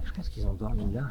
Je pense qu'ils ont dormi là.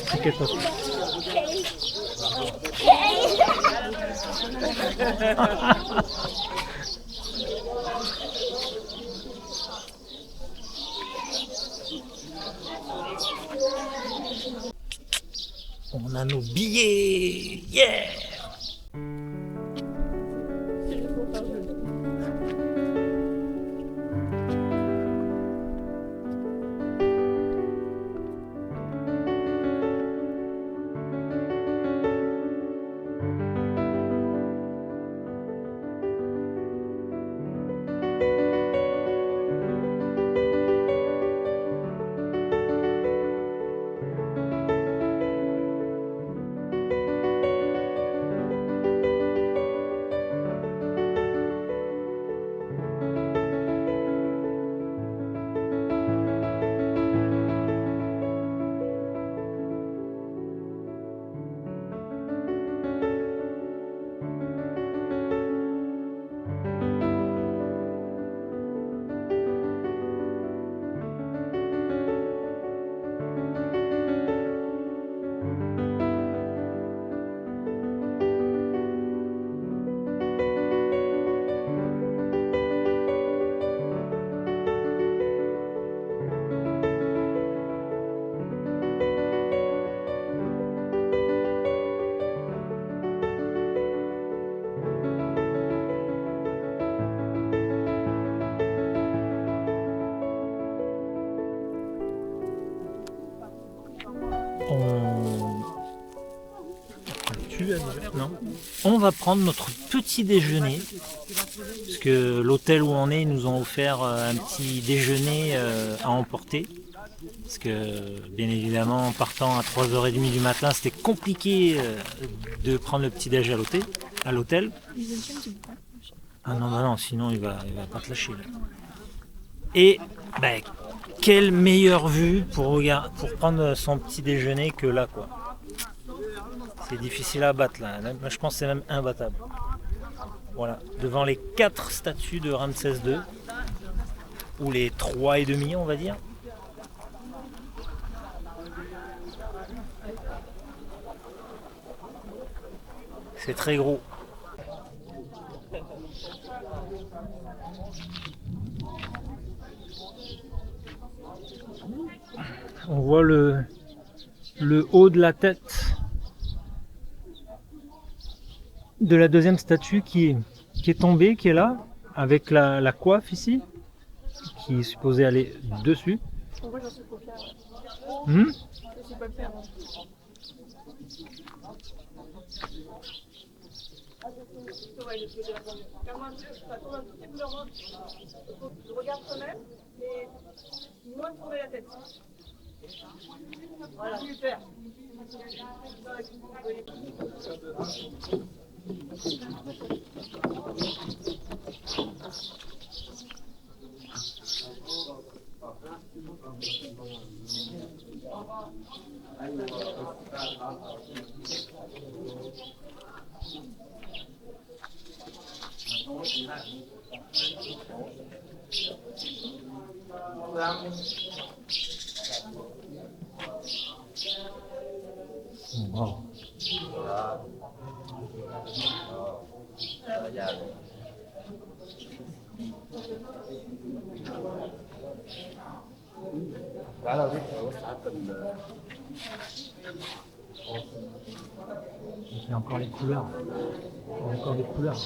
T'inquiète pas. On a nos billets. Yeah! Non. On va prendre notre petit déjeuner, parce que l'hôtel où on est, ils nous ont offert un petit déjeuner à emporter. Parce que bien évidemment, en partant à 3h30 du matin, c'était compliqué de prendre le petit déj à l'hôtel. Ah non, bah non, sinon il va pas te lâcher. Là. Et bah, quelle meilleure vue pour prendre son petit déjeuner que là, quoi. C'est difficile à battre là. Là, je pense que c'est même imbattable. Voilà, devant les 4 statues de Ramsès II, ou les 3,5 on va dire. C'est très gros. On voit le haut de la tête de la deuxième statue qui est tombée, qui est là, avec la coiffe ici, qui est supposée aller dessus. Moi, j'en suis pas fière. Hmm. Je sais pas le faire. Regarde quand même, mais moins tourner la tête. Voilà, super. Wow. Il y a encore les couleurs. Il y a encore des couleurs.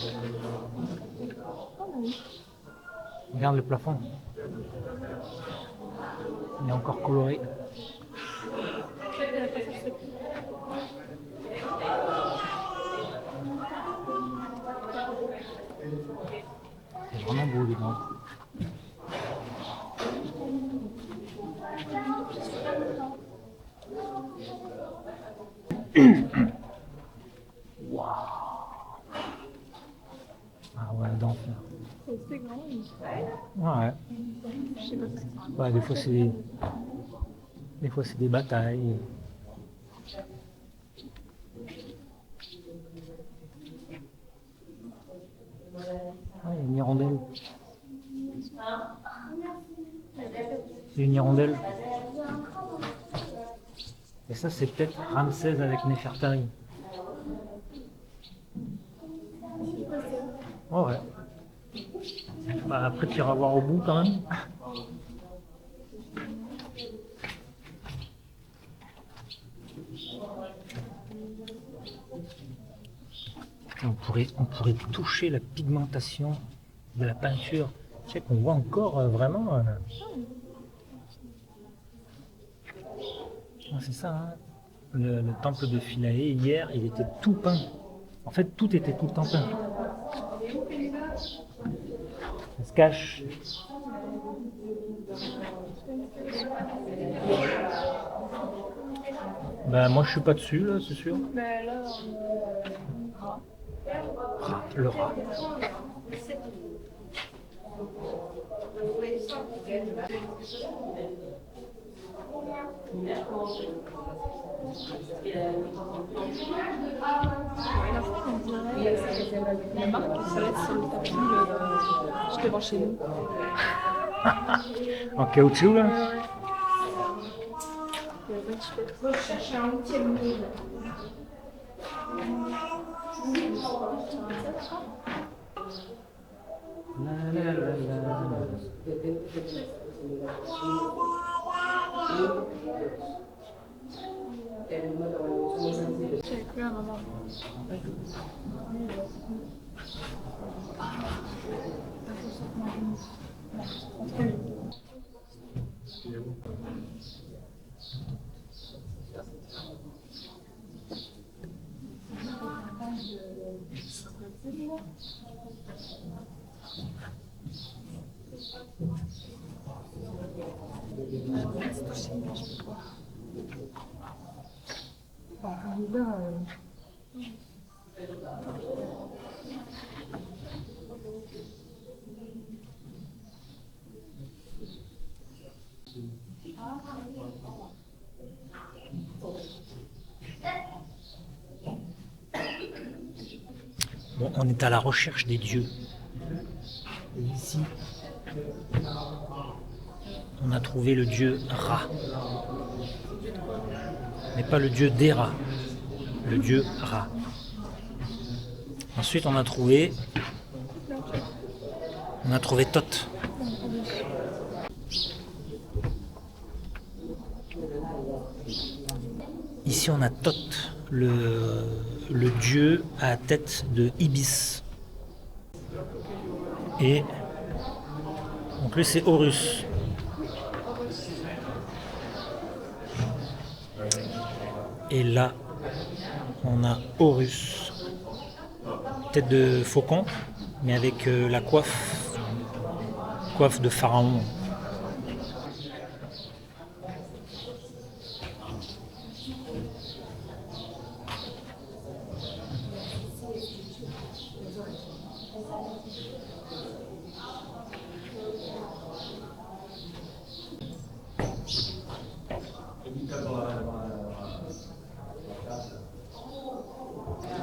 Regarde le plafond. Il est encore coloré. C'est vraiment beau dedans. Waouh. Ah ouais, d'enfer. C'est grand. Ouais. Je sais pas ce que c'est. Ouais, des fois c'est des batailles. Ah, il y a une hirondelle. C'est une hirondelle. Et ça, c'est peut-être Ramsès avec Néfertari. Oh ouais. Bah, après, tu iras voir au bout quand même. On pourrait toucher la pigmentation de la peinture. Tu sais qu'on voit encore vraiment. Ah, c'est ça, hein. Le temple de Philae, hier, il était tout peint. En fait, tout était tout le temps peint. Ça se cache. Ben, moi, je suis pas dessus, là, c'est sûr. Mais là, Le rat. la marque, ça laisse sur le tapis juste devant chez nous. En caoutchouc, là. Je chercher un outil mille. J'avais plus un moment. Bon, on est à la recherche des dieux. Et ici, on a trouvé le dieu Ra. Mais pas le dieu des rats, le dieu Ra. Ensuite, on a trouvé Thoth. Ici, on a Thoth, le dieu à tête de ibis. Et donc lui, c'est Horus. Et là, on a Horus, tête de faucon, mais avec la coiffe de pharaon.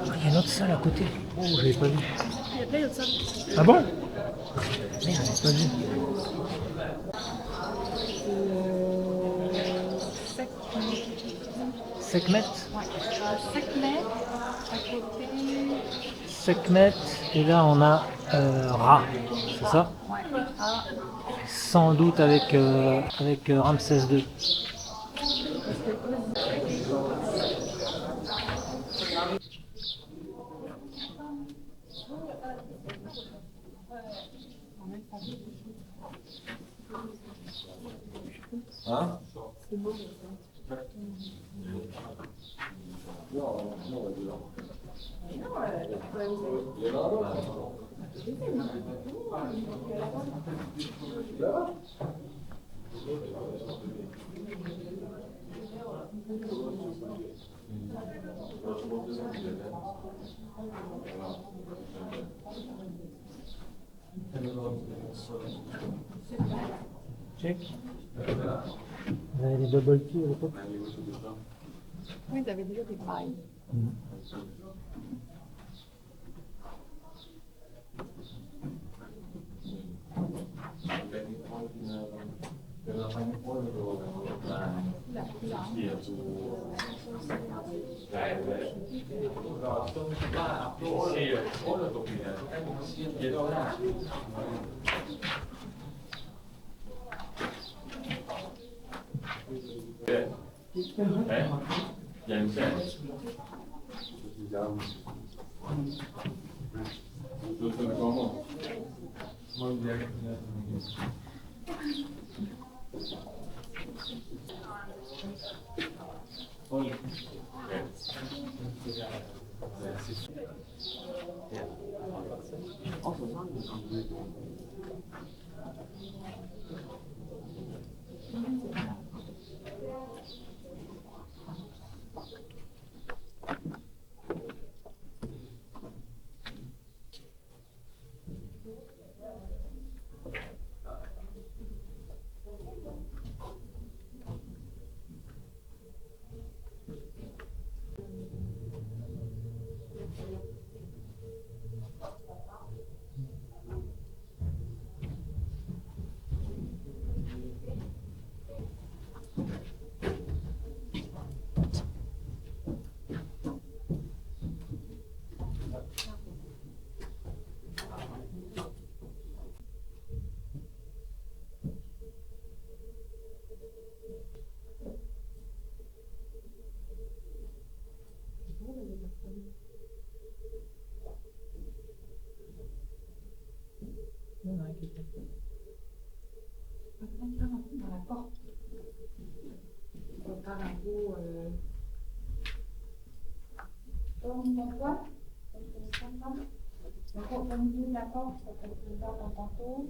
Il y a une autre salle à côté. Oh, je l'avais pas vu. Il y a plein de ça. Ah bon? Merde, j'avais pas vu. Sekhmet. Ouais. Sekhmet, à côté. Sekhmet, et là on a Ra, c'est ça? Ouais. Ah, Sans doute avec Ramsès II. Hein? Check. Vous avez des bubble tea à l'époque? oui, t'avais déjà des pailles. Dans la porte. On peut faire un beau. D'accord, au milieu de la porte, ça peut être ouvert dans tantôt.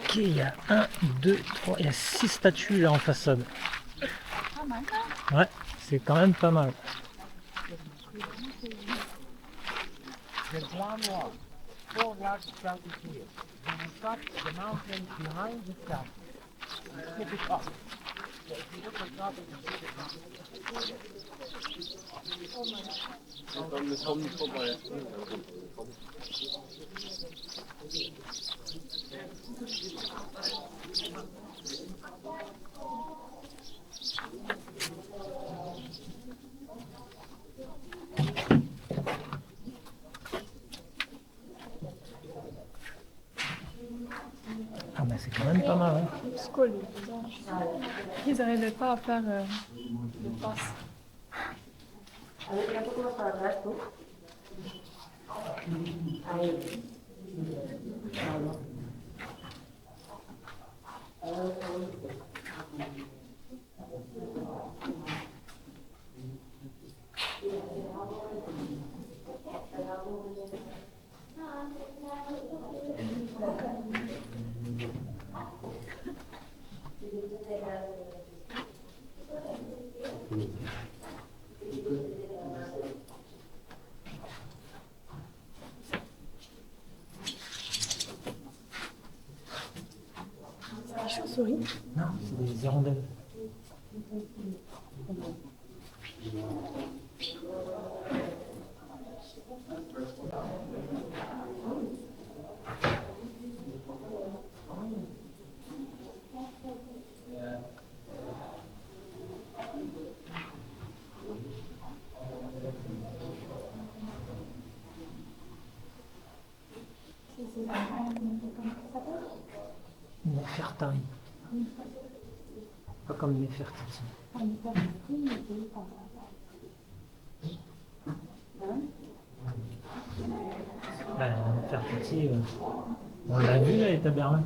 Ok, il y a 1, 2, 3, il y a 6 statues là en façade. Ouais, c'est quand même pas mal. There's one wall. 4 large statues here. When you cut the mountain behind the statue, you flip it up. So if you look at top, you can see the mountain. Ah bah c'est quand même pas mal. Hein. Skål. Ils n'arrivaient pas à faire le passe. Chauve-souris. Non, c'est des hirondelles. Nefertari. Pas comme Nefertiti. Ben, Nefertiti, on l'a vu là, elle est à Berlin.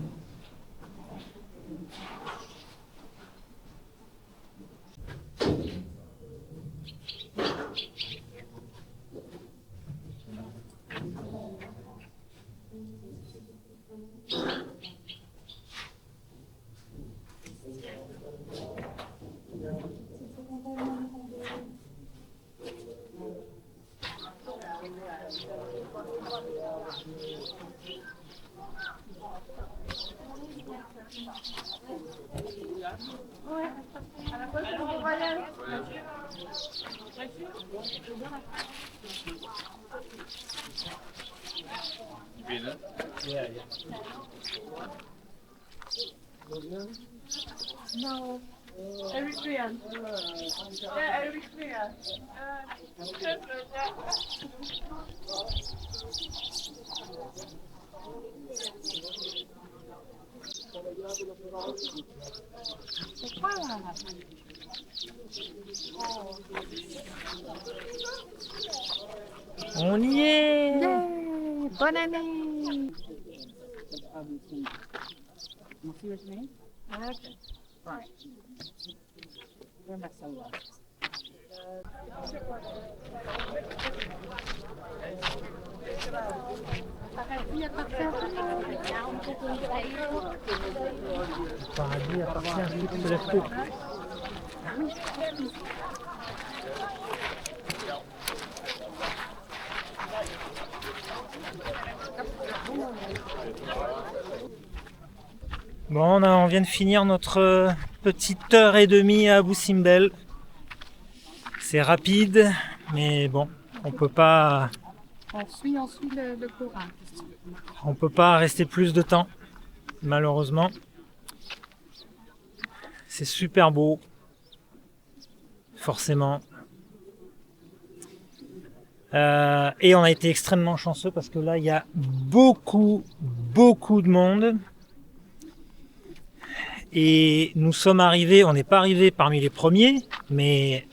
No. Eritrean. Yeah, Eritrea. C'est quoi là? On y est! Yay! Bonne année! You see his name? Okay. Right. Where my sunglasses? Le paradis appartient à celui qui se lève tôt. Bon, on vient de finir notre petite heure et demie à Abu Simbel. C'est rapide, mais bon, on peut pas le courant. on peut pas rester plus de temps, malheureusement. C'est super beau, forcément. Et on a été extrêmement chanceux parce que là, il y a beaucoup de monde. Et nous sommes arrivés, on n'est pas arrivés parmi les premiers, mais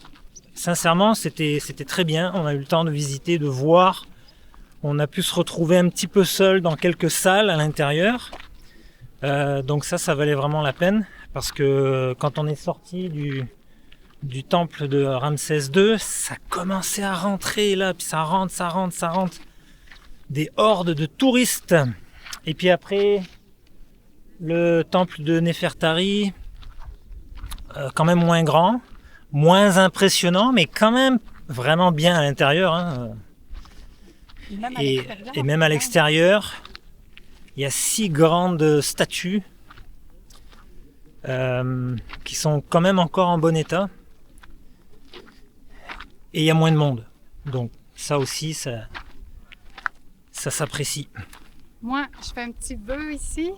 sincèrement, c'était très bien. On a eu le temps de visiter, de voir. On a pu se retrouver un petit peu seul dans quelques salles à l'intérieur. Donc ça valait vraiment la peine. Parce que quand on est sorti du temple de Ramsès II, ça commençait à rentrer là, puis ça rentre. Des hordes de touristes. Et puis après, le temple de Néfertari, quand même moins grand, moins impressionnant, mais quand même vraiment bien à l'intérieur. Hein. Et même à l'extérieur, il y a 6 grandes statues qui sont quand même encore en bon état. Et il y a moins de monde. Donc ça aussi, ça s'apprécie. Moi, je fais un petit vœu ici,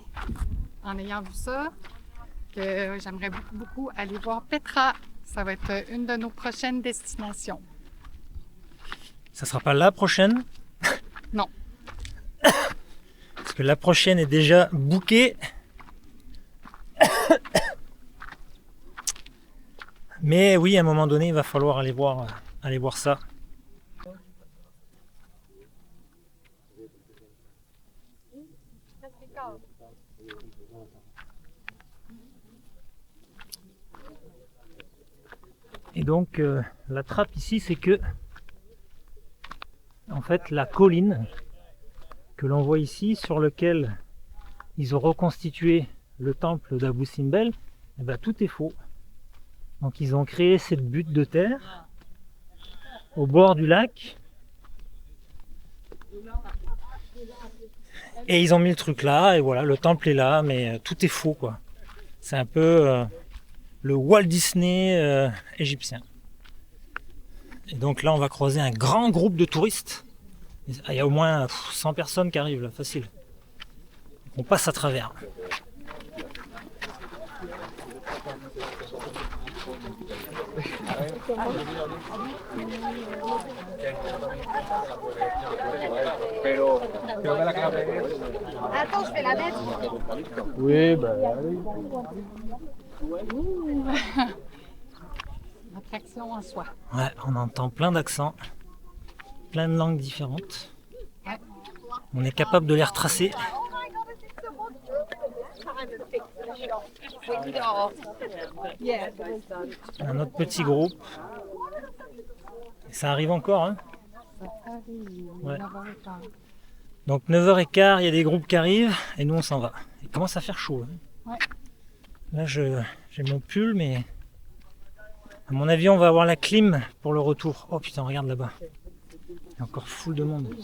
en ayant vu ça, que j'aimerais beaucoup aller voir Petra. Ça va être une de nos prochaines destinations. Ça sera pas la prochaine? Non. Parce que la prochaine est déjà bookée. Mais oui, à un moment donné, il va falloir aller voir ça. Et donc la trappe ici, c'est que en fait la colline que l'on voit ici, sur lequel ils ont reconstitué le temple d'Abou Simbel, eh ben, tout est faux. Donc ils ont créé cette butte de terre au bord du lac et ils ont mis le truc là, et voilà, le temple est là, mais tout est faux quoi. C'est un peu le Walt Disney égyptien. Et donc là on va croiser un grand groupe de touristes. Il y a au moins 100 personnes qui arrivent là, facile. On passe à travers. Attends, je vais la mettre. Oui, bah Attraction en soi. Ouais, on entend plein d'accents, plein de langues différentes. On est capable de les retracer. Un autre petit groupe. Et ça arrive encore, hein. Ouais. Donc 9h15, il y a des groupes qui arrivent et nous on s'en va. Il commence à faire chaud. Hein. Ouais. Là j'ai mon pull, mais à mon avis on va avoir la clim pour le retour. Oh putain, regarde là-bas. Il y a encore full de monde.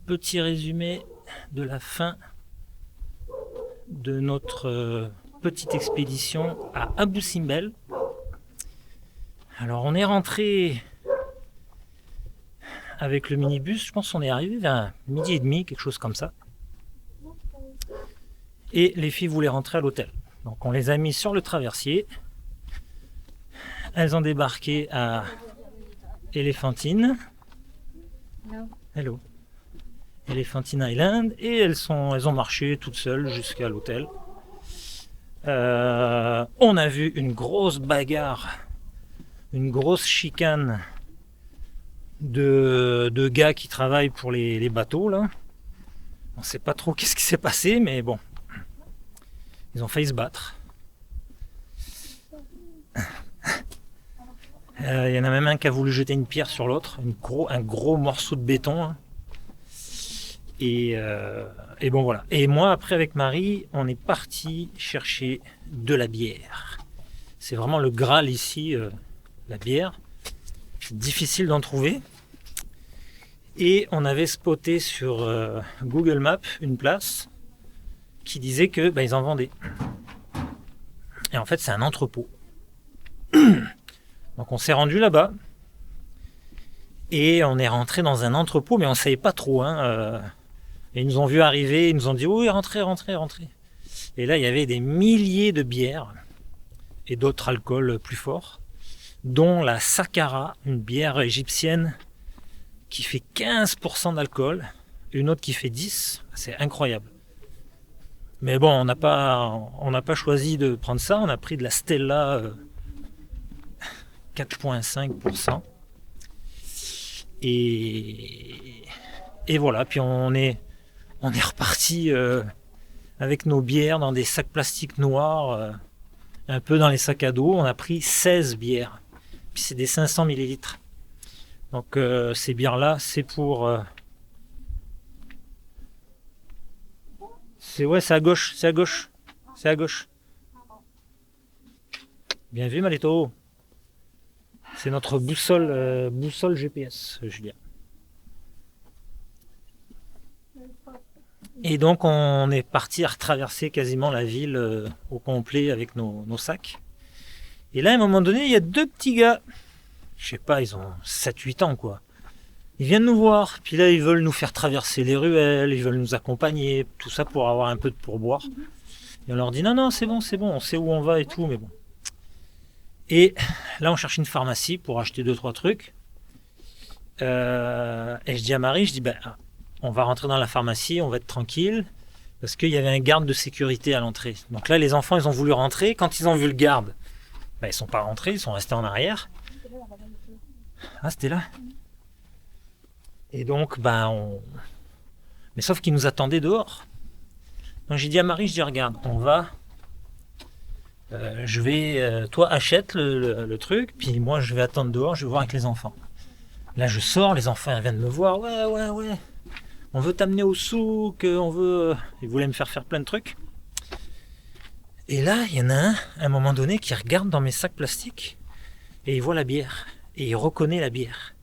Petit résumé de la fin de notre petite expédition à Abou Simbel. Alors on est rentré avec le minibus, je pense qu'on est arrivé vers 12h30, quelque chose comme ça. Et les filles voulaient rentrer à l'hôtel. Donc on les a mis sur le traversier. Elles ont débarqué à Elephantine. Hello. Elephantine Island, et elles ont marché toutes seules jusqu'à l'hôtel. On a vu une grosse bagarre, une grosse chicane de gars qui travaillent pour les bateaux là. On sait pas trop qu'est-ce qui s'est passé, mais bon, Ils ont failli se battre. Il y en a même un qui a voulu jeter une pierre sur l'autre, un gros morceau de béton. Hein. Et bon voilà. Et moi après avec Marie, on est parti chercher de la bière. C'est vraiment le Graal ici, la bière. C'est difficile d'en trouver. Et on avait spoté sur Google Maps une place qui disait que ils en vendaient. Et en fait c'est un entrepôt. Donc on s'est rendu là-bas et on est rentré dans un entrepôt, mais on ne savait pas trop. Hein, et ils nous ont vu arriver, ils nous ont dit oui, rentrez. Et là il y avait des milliers de bières et d'autres alcools plus forts, dont la Sakara, une bière égyptienne qui fait 15% d'alcool, et une autre qui fait 10%. C'est incroyable. Mais bon, on n'a pas choisi de prendre ça, on a pris de la Stella 4,5%. Et voilà, puis on est reparti avec nos bières dans des sacs plastiques noirs, un peu dans les sacs à dos. On a pris 16 bières, puis c'est des 500 millilitres. Donc ces bières-là, c'est pour... c'est à gauche. Bien vu, Malito. C'est notre boussole GPS, Julien. Et donc on est parti à retraverser quasiment la ville au complet avec nos sacs. Et là, à un moment donné, il y a deux petits gars. Je sais pas, ils ont 7-8 ans quoi. Ils viennent nous voir, puis là ils veulent nous faire traverser les ruelles, ils veulent nous accompagner, tout ça pour avoir un peu de pourboire. Et on leur dit non, c'est bon, on sait où on va et tout, mais bon. Et là on cherche une pharmacie pour acheter 2-3 trucs. Et je dis à Marie, on va rentrer dans la pharmacie, on va être tranquille, parce qu'il y avait un garde de sécurité à l'entrée. Donc là les enfants ils ont voulu rentrer, quand ils ont vu le garde, ils sont pas rentrés, ils sont restés en arrière. Ah, c'était là. Et donc, mais sauf qu'ils nous attendaient dehors. Donc j'ai dit à Marie, regarde, on va... toi achète le truc, puis moi je vais attendre dehors, je vais voir avec les enfants. Là je sors, les enfants ils viennent me voir, ouais. On veut t'amener au souk, on veut... Ils voulaient me faire plein de trucs. Et là, il y en a un, à un moment donné, qui regarde dans mes sacs plastiques, et il voit la bière. Et il reconnaît la bière.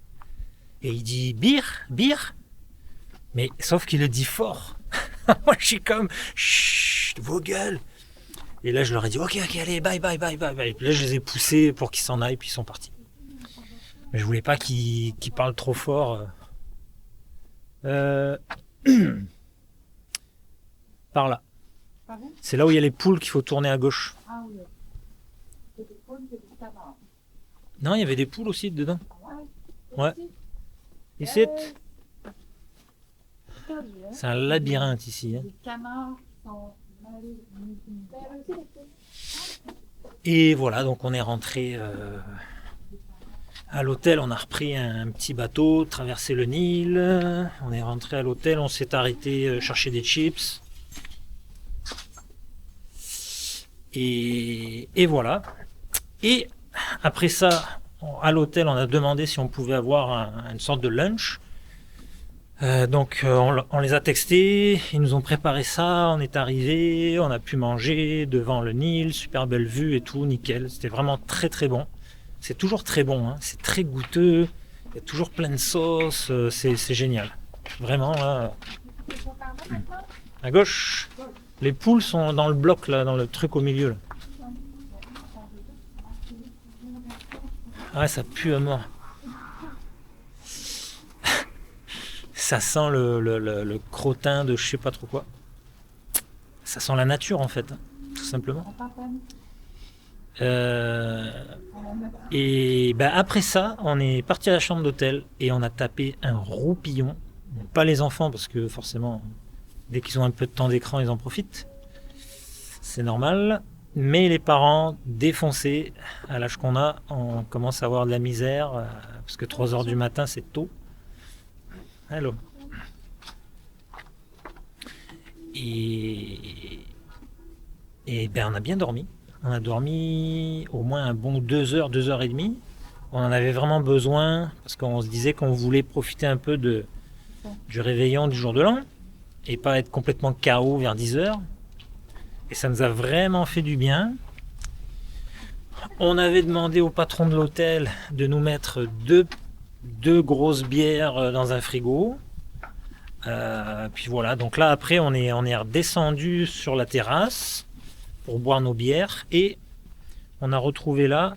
Et il dit bière. Mais sauf qu'il le dit fort. Moi je suis comme chut, vos gueules. Et là je leur ai dit ok, allez, bye. Et puis là je les ai poussés pour qu'ils s'en aillent, puis ils sont partis. Mais je voulais pas qu'ils parlent trop fort. Par là. C'est là où il y a les poules qu'il faut tourner à gauche. Ah oui. Non, il y avait des poules aussi dedans. Ouais. Ici. C'est un labyrinthe ici. Hein. Les canards sont Et voilà, donc on est rentré à l'hôtel. On a repris un petit bateau, traversé le Nil. On est rentré à l'hôtel, on s'est arrêté chercher des chips. Et voilà. Et après ça, à l'hôtel, on a demandé si on pouvait avoir une sorte de lunch. Donc on les a textés, ils nous ont préparé ça, on est arrivé, on a pu manger devant le Nil, super belle vue et tout, nickel. C'était vraiment très très bon. C'est toujours très bon, hein. C'est très goûteux, il y a toujours plein de sauce, c'est génial. Vraiment là. À gauche, les poules sont dans le bloc là, dans le truc au milieu là. Ah ouais, ça pue à mort. Ça sent le crottin de je sais pas trop quoi. Ça sent la nature en fait, hein, tout simplement. Et après ça, on est parti à la chambre d'hôtel et on a tapé un roupillon. Pas les enfants parce que forcément, dès qu'ils ont un peu de temps d'écran, ils en profitent. C'est normal. Mais les parents défoncés, à l'âge qu'on a, on commence à avoir de la misère, parce que 3h du matin, c'est tôt. Allô. Et Et ben on a bien dormi. On a dormi au moins un bon 2 heures, 2 heures et demie. On en avait vraiment besoin parce qu'on se disait qu'on voulait profiter un peu du réveillon du jour de l'an et pas être complètement KO vers 10 heures. Et ça nous a vraiment fait du bien. On avait demandé au patron de l'hôtel de nous mettre deux grosses bières dans un frigo. Puis voilà, donc là après on est redescendu sur la terrasse pour boire nos bières et on a retrouvé là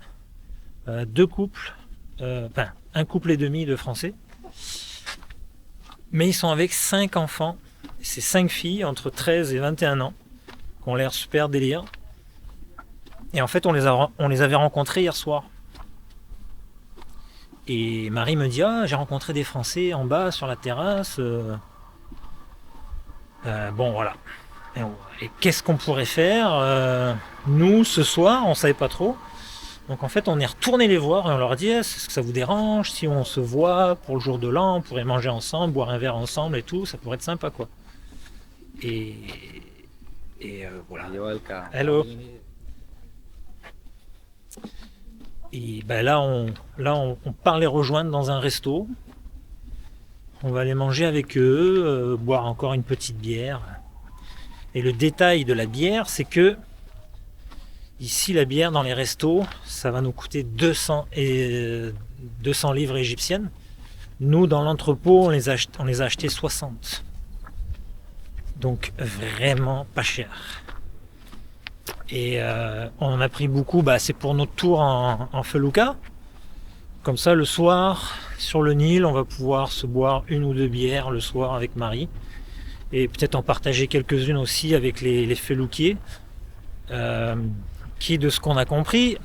deux couples, un couple et demi de Français, mais ils sont avec 5 enfants, c'est 5 filles entre 13 et 21 ans qui ont l'air super délire et en fait on les avait rencontrés hier soir et Marie me dit j'ai rencontré des Français en bas sur la terrasse. Bon voilà. Et qu'est-ce qu'on pourrait faire nous ce soir, on savait pas trop. Donc en fait on est retourné les voir et on leur dit est-ce que ça vous dérange si on se voit pour le jour de l'an, on pourrait manger ensemble, boire un verre ensemble et tout, ça pourrait être sympa quoi. Et voilà. Hello. Et ben là on part les rejoindre dans un resto. On va aller manger avec eux, boire encore une petite bière. Et le détail de la bière, c'est que ici, la bière dans les restos, ça va nous coûter 200 livres égyptiennes. Nous, dans l'entrepôt, on les a achetés 60. Donc vraiment pas cher. Et on en a pris beaucoup, c'est pour notre tour en felouka. Comme ça, le soir, sur le Nil, on va pouvoir se boire 1 ou 2 bières le soir avec Marie. Et peut-être en partager quelques-unes aussi avec les feloukiers, qui, de ce qu'on a compris,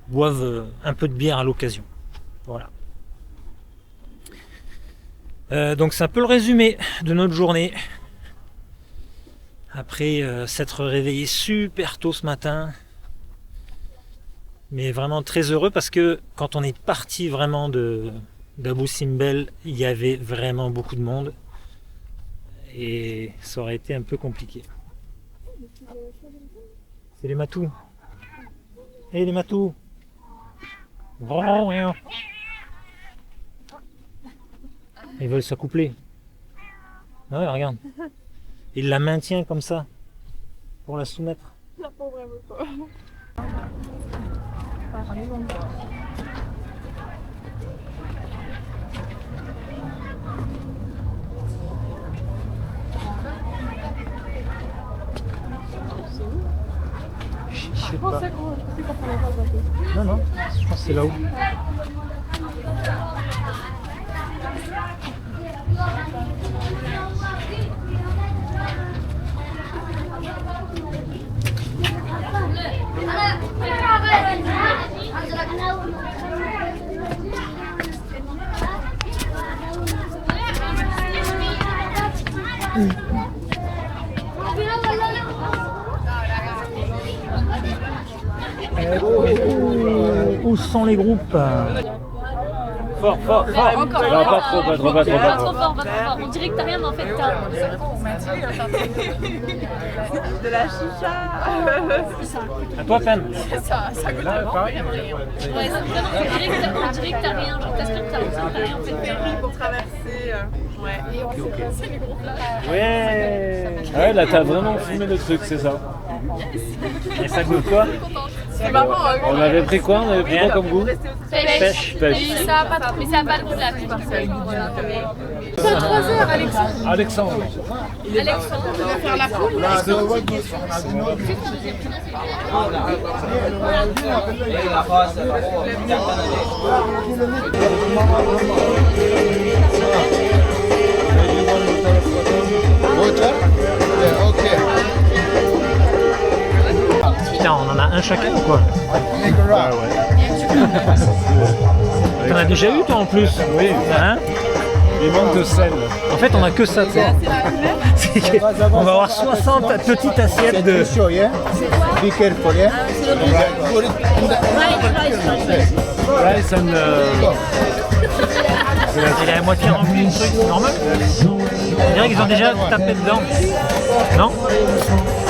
boivent un peu de bière à l'occasion. Voilà. Donc c'est un peu le résumé de notre journée. Après s'être réveillé super tôt ce matin, mais vraiment très heureux parce que quand on est parti vraiment d'Abou Simbel, il y avait vraiment beaucoup de monde et ça aurait été un peu compliqué. C'est les matous. Les matous. Ils veulent s'accoupler. Ah ouais, regarde. Il la maintient comme ça pour la soumettre. La pauvre, elle veut pas. Je sais pas. C'est qu'on prenait pas le bateau. Non, je pense que c'est là-haut. Où sont les groupes? Fort. Encore. Non, pas trop fort. Pas trop fort. On dirait que t'as rien, mais en fait t'as. De la chicha. À toi, Pen. Ça goûte vraiment rien. Ouais, on dirait que t'as rien. Genre t'aspires que t'as rien en fait. Ferry pour traverser. Ouais. Et on s'est passé les gros plages. Ouais, là t'as vraiment fumé le truc, c'est ça. Et ça goûte quoi? C'est marrant. On avait pris quoi comme goût? Pêche. Pêche. Ça a pas trop, mais ça a pas le goût de la pêche. C'est 3 heures, Alexandre. Alexandre. On va faire la poule. Putain, on en a un chacun ou quoi? T'en as déjà eu toi en plus? Oui. Hein? Il manque de sel. En fait, on a que ça. On va avoir 60 petites assiettes de. Rice and... Il est à moitié rempli le truc, c'est normal. On dirait qu'ils ont déjà tapé dedans. Non?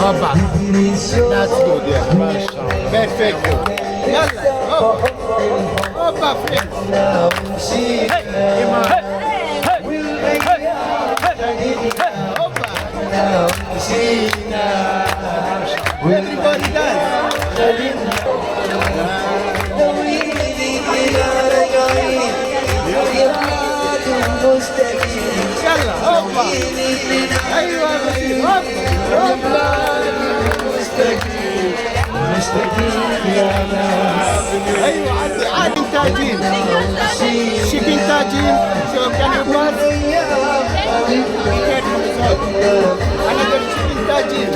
Opa. That's good, yeah. Perfecto. Yalla, opa. Opa, friend. Opa. Everybody dance. يلا هوبا ايوه هوبا ايوه عادي تاجين شيكين تاجين شو كان يبغى انا قلت شيكين تاجين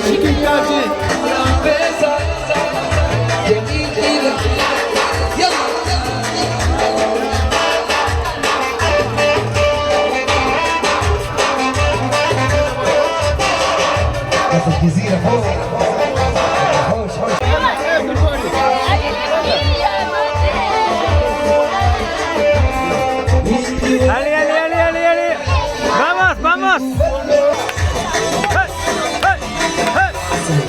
شيكين تاجين الجزيرة فوق حوش Allez, allez, allez, allez, allez. Vamos, vamos. Hey, hey, hey, hey,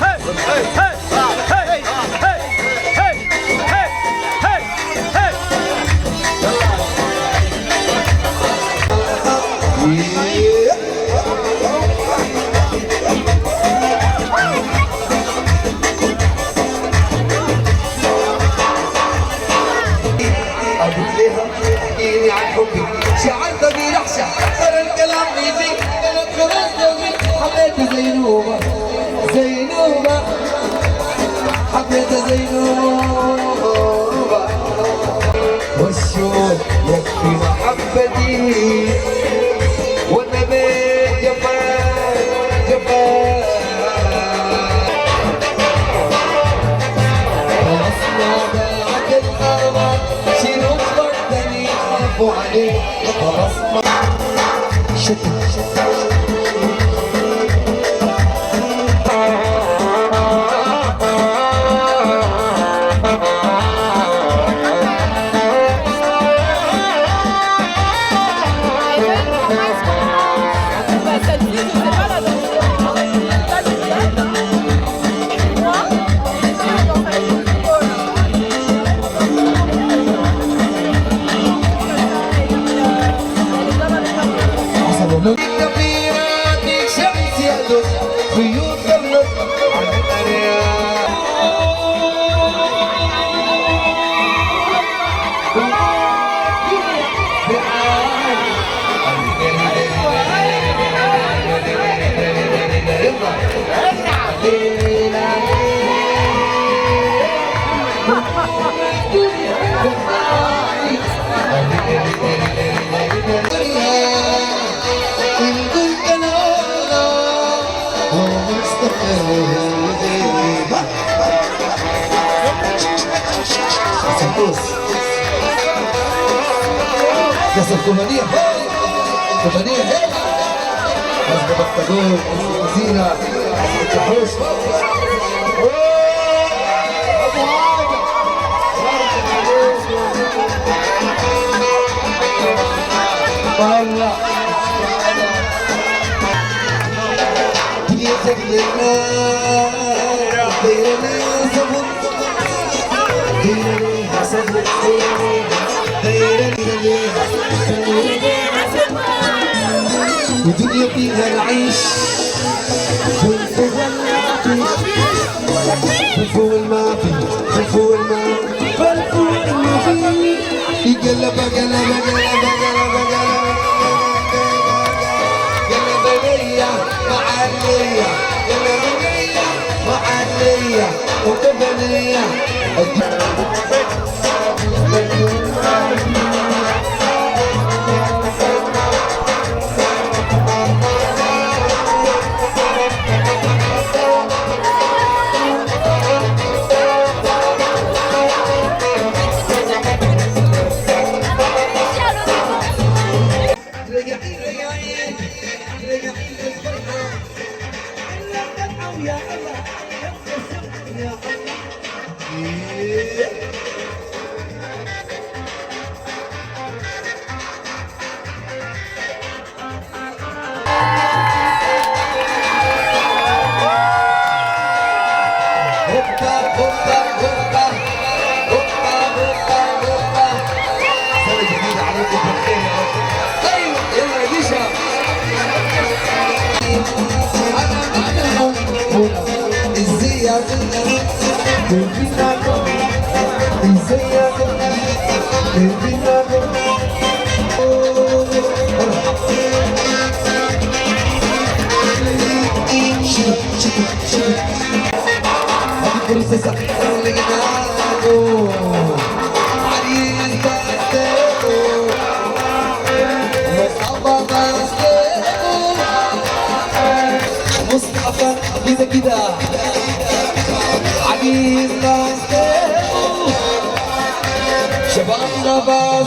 hey, hey, hey, hey, hey, hey, احكيلي عن حبي شعرت بي رحشة صار الكلام بيدي انا خلاص حبيت زينوبة زينوبة حبيت زينوبة والشوق يكفي محبتي والنبي جفاء جفاء خلصنا بعد الغرام شيلوا فردني خافوا عليه خلاص كبيراتك شمس يهدف خيوط قلب على الأرياف Essa companhia, mas o batedor, a cozinha, o arroz. Olha, podia ser ودنيا فيها العيش والفول ما في الفول ما في قلب ليا معلية وقبلية مصطفى إذا كده عزيز ناس شبابنا باس